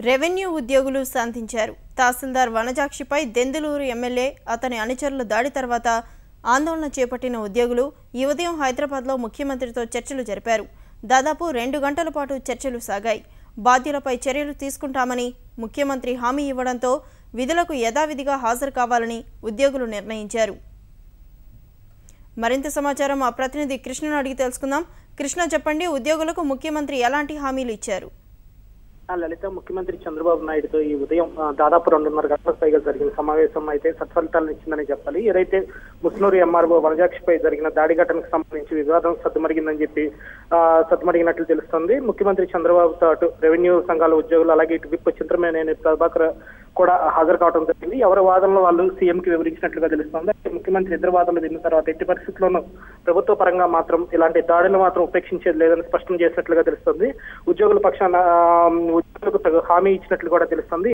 Revenue ఉద్యోగులు శాంతించారు. తహసీల్దార్ వనజాక్షిపై Denduluru MLA అతని అనుచరుల దాడి తర్వాత ఆందోళన చేపట్టిన ఉద్యోగులు ఈ ఉదయం హైదరాబాద్లో ముఖ్యమంత్రితో చర్చలు జరిపారు. దాదాపు 2 గంటల పాటు చర్చలు సాగాయి. బాధ్యులపై చర్యలు తీసుకుంటామని ముఖ్యమంత్రి హామీ ఇవ్వడంతో విధులకు యథావిధిగా హాజరు కావాలని ఉద్యోగులు నిర్ణయించారు. మరింత సమాచారం మా ప్రతినిధి కృష్ణను అడిగి తెలుసుకుందాం. కృష్ణ, చెప్పండి, ఉద్యోగులకు ముఖ్యమంత్రి ఎలాంటి హామీలు ఇచ్చారు? లలిత, ముఖ్యమంత్రి చంద్రబాబు నాయుడుతో ఈ ఉదయం దాదాపు 2:30 గంటల పైగా జరిగిన సమావేశం అయితే సత్ఫలితాలను ఇచ్చిందని చెప్పాలి. ఏదైతే ముస్నూరు ఎంఆర్ఓ వనజాక్షిపై జరిగిన దాడి ఘటనకు సంబంధించి వివాదం సద్దుమరిగిందని చెప్పి సద్దుమరిగినట్లు తెలుస్తోంది. ముఖ్యమంత్రి చంద్రబాబుతో అటు రెవెన్యూ సంఘాల ఉద్యోగులు అలాగే ఇటు విప్ చింతమనేని ప్రభాకర్ కూడా హాజరు కావడం జరిగింది. ఎవరి వాదనలో వాళ్ళు సీఎంకి వివరించినట్లుగా తెలుస్తోంది. ముఖ్యమంత్రి ఇద్దరు వాదనలు విన్న తర్వాత ఎట్టి పరిస్థితుల్లోనూ ప్రభుత్వ పరంగా మాత్రం ఇలాంటి దాడులు మాత్రం ఉపేక్షించేది లేదని స్పష్టం చేసినట్లుగా తెలుస్తోంది. ఉద్యోగుల పక్షాన ఉద్యోగులకు హామీ ఇచ్చినట్లు కూడా తెలుస్తోంది.